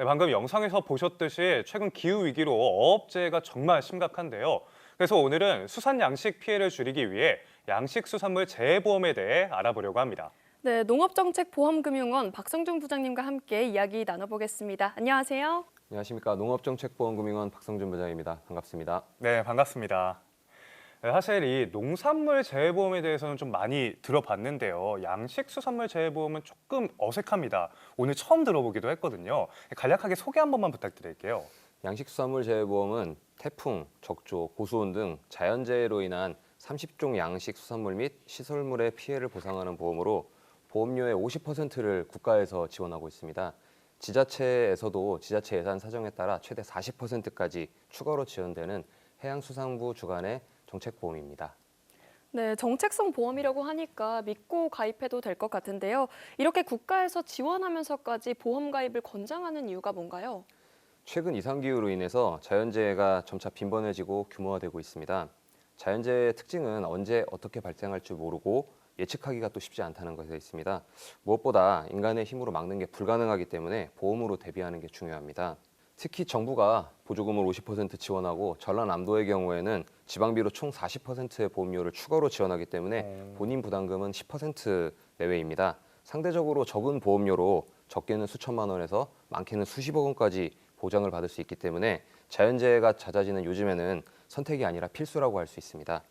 네, 방금 영상에서 보셨듯이 최근 기후 위기로 어업재해가 정말 심각한데요. 그래서 오늘은 수산 양식 피해를 줄이기 위해 양식수산물 재해보험에 대해 알아보려고 합니다. 네, 농업정책보험금융원 박성준 부장님과 함께 이야기 나눠보겠습니다. 안녕하세요. 안녕하십니까. 농업정책보험금융원 박성준 부장입니다. 반갑습니다. 네, 반갑습니다. 네, 사실 이 농산물 재해보험에 대해서는 좀 많이 들어봤는데요. 양식수산물 재해보험은 조금 어색합니다. 오늘 처음 들어보기도 했거든요. 간략하게 소개 한 번만 부탁드릴게요. 양식수산물 재해보험은 태풍, 적조, 고수온 등 자연재해로 인한 30종 양식수산물 및 시설물의 피해를 보상하는 보험으로 보험료의 50%를 국가에서 지원하고 있습니다. 지자체에서도 지자체 예산 사정에 따라 최대 40%까지 추가로 지원되는 해양수산부 주관의 정책보험입니다. 네, 정책성 보험이라고 하니까 믿고 가입해도 될 것 같은데요. 이렇게 국가에서 지원하면서까지 보험 가입을 권장하는 이유가 뭔가요? 최근 이상기후로 인해서 자연재해가 점차 빈번해지고 규모화되고 있습니다. 자연재해의 특징은 언제 어떻게 발생할지 모르고 예측하기가 또 쉽지 않다는 것에 있습니다. 무엇보다 인간의 힘으로 막는 게 불가능하기 때문에 보험으로 대비하는 게 중요합니다. 특히 정부가 보조금을 50% 지원하고 전라남도의 경우에는 지방비로 총 40%의 보험료를 추가로 지원하기 때문에 본인 부담금은 10% 내외입니다. 상대적으로 적은 보험료로 적게는 수천만 원에서 많게는 수십억 원까지 보장을 받을 수 있기 때문에 자연재해가 잦아지는 요즘에는 선택이 아니라 필수라고 할 수 있습니다.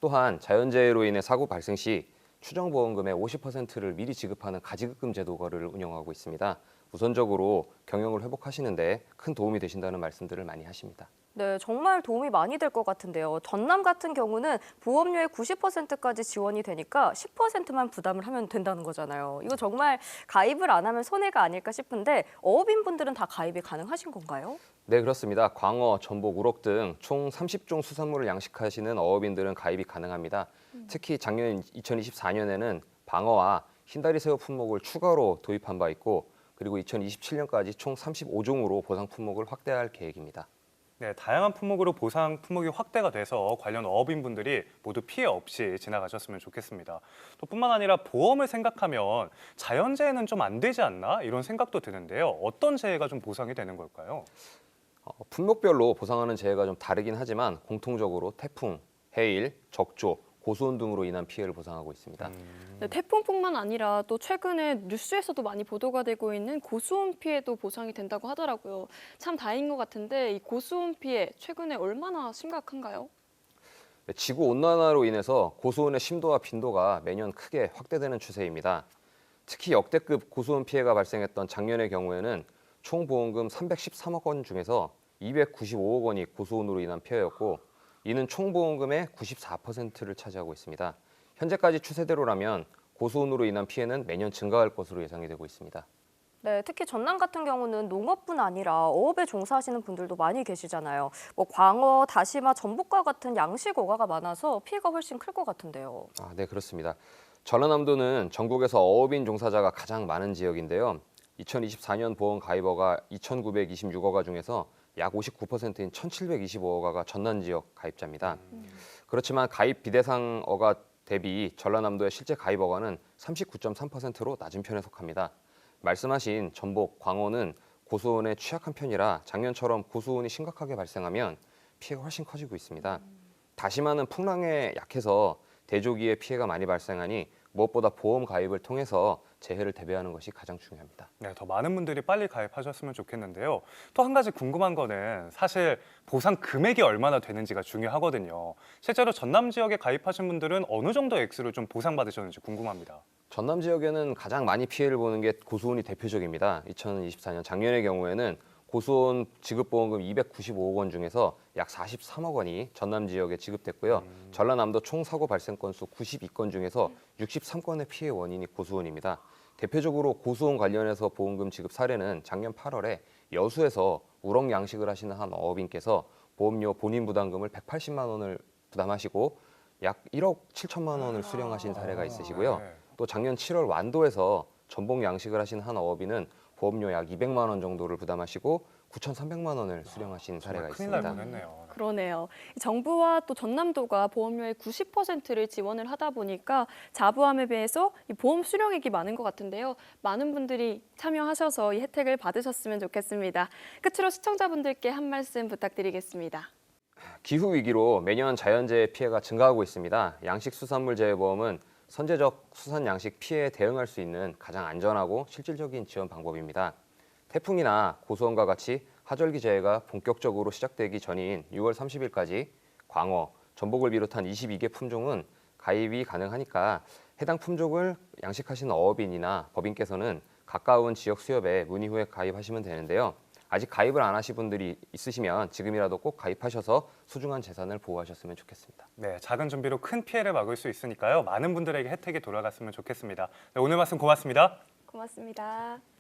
또한 자연재해로 인해 사고 발생 시 추정보험금의 50%를 미리 지급하는 가지급금 제도를 운영하고 있습니다. 우선적으로 경영을 회복하시는데 큰 도움이 되신다는 말씀들을 많이 하십니다. 네, 정말 도움이 많이 될 것 같은데요. 전남 같은 경우는 보험료의 90%까지 지원이 되니까 10%만 부담을 하면 된다는 거잖아요. 이거 정말 가입을 안 하면 손해가 아닐까 싶은데 어업인분들은 다 가입이 가능하신 건가요? 네, 그렇습니다. 광어, 전복, 우럭 등 총 30종 수산물을 양식하시는 어업인들은 가입이 가능합니다. 특히 작년 2024년에는 방어와 흰다리 새우 품목을 추가로 도입한 바 있고 그리고 2027년까지 총 35종으로 보상 품목을 확대할 계획입니다. 네, 다양한 품목으로 보상 품목이 확대가 돼서 관련 어업인분들이 모두 피해 없이 지나가셨으면 좋겠습니다. 또 뿐만 아니라 보험을 생각하면 자연재해는 좀 안 되지 않나? 이런 생각도 드는데요. 어떤 재해가 좀 보상이 되는 걸까요? 품목별로 보상하는 재해가 좀 다르긴 하지만 공통적으로 태풍, 해일, 적조, 고수온 등으로 인한 피해를 보상하고 있습니다. 네, 태풍뿐만 아니라 또 최근에 뉴스에서도 많이 보도가 되고 있는 고수온 피해도 보상이 된다고 하더라고요. 참 다행인 것 같은데 이 고수온 피해 최근에 얼마나 심각한가요? 네, 지구 온난화로 인해서 고수온의 심도와 빈도가 매년 크게 확대되는 추세입니다. 특히 역대급 고수온 피해가 발생했던 작년의 경우에는 총 보험금 313억 원 중에서 295억 원이 고수온으로 인한 피해였고 이는 총 보험금의 94%를 차지하고 있습니다. 현재까지 추세대로라면 고수온으로 인한 피해는 매년 증가할 것으로 예상이 되고 있습니다. 네, 특히 전남 같은 경우는 농업뿐 아니라 어업에 종사하시는 분들도 많이 계시잖아요. 뭐 광어, 다시마, 전복과 같은 양식 어가가 많아서 피해가 훨씬 클 것 같은데요. 네, 그렇습니다. 전라남도는 전국에서 어업인 종사자가 가장 많은 지역인데요. 2024년 보험 가입어가 2,926어가 중에서 약 59%인 1,725어가가 전남 지역 가입자입니다. 그렇지만 가입 비대상 어가 대비 전라남도의 실제 가입 어가는 39.3%로 낮은 편에 속합니다. 말씀하신 전복, 광어는 고수온에 취약한 편이라 작년처럼 고수온이 심각하게 발생하면 피해가 훨씬 커지고 있습니다. 다시마는 풍랑에 약해서 대조기에 피해가 많이 발생하니 무엇보다 보험 가입을 통해서 재해를 대비하는 것이 가장 중요합니다. 네, 더 많은 분들이 빨리 가입하셨으면 좋겠는데요. 또 한 가지 궁금한 거는 사실 보상 금액이 얼마나 되는지가 중요하거든요. 실제로 전남 지역에 가입하신 분들은 어느 정도 액수를 좀 보상받으셨는지 궁금합니다. 전남 지역에는 가장 많이 피해를 보는 게 고수온이 대표적입니다. 2024년 작년의 경우에는 고수온 지급보험금 295억 원 중에서 약 43억 원이 전남 지역에 지급됐고요. 전라남도 총 사고 발생 건수 92건 중에서 63건의 피해 원인이 고수온입니다. 대표적으로 고수온 관련해서 보험금 지급 사례는 작년 8월에 여수에서 우럭 양식을 하시는 한 어업인께서 보험료 본인 부담금을 180만 원을 부담하시고 약 1억 7천만 원을 수령하신 사례가 있으시고요. 네. 또 작년 7월 완도에서 전복 양식을 하신 한 어업인은 보험료 약 200만 원 정도를 부담하시고 9,300만 원을 수령하신 사례가 정말 큰일 날 있습니다. 뻔했네요. 그러네요. 정부와 또 전남도가 보험료의 90%를 지원을 하다 보니까 자부함에 비해서 이 보험 수령액이 많은 것 같은데요. 많은 분들이 참여하셔서 이 혜택을 받으셨으면 좋겠습니다. 끝으로 시청자분들께 한 말씀 부탁드리겠습니다. 기후 위기로 매년 자연재해 피해가 증가하고 있습니다. 양식수산물재해보험은 선제적 수산 양식 피해에 대응할 수 있는 가장 안전하고 실질적인 지원 방법입니다. 태풍이나 고수원과 같이 하절기 재해가 본격적으로 시작되기 전인 6월 30일까지 광어, 전복을 비롯한 22개 품종은 가입이 가능하니까 해당 품종을 양식하시는 어업인이나 법인께서는 가까운 지역 수협에 문의 후에 가입하시면 되는데요. 아직 가입을 안 하신 분들이 있으시면 지금이라도 꼭 가입하셔서 소중한 재산을 보호하셨으면 좋겠습니다. 네, 작은 준비로 큰 피해를 막을 수 있으니까요. 많은 분들에게 혜택이 돌아갔으면 좋겠습니다. 네, 오늘 말씀 고맙습니다. 고맙습니다.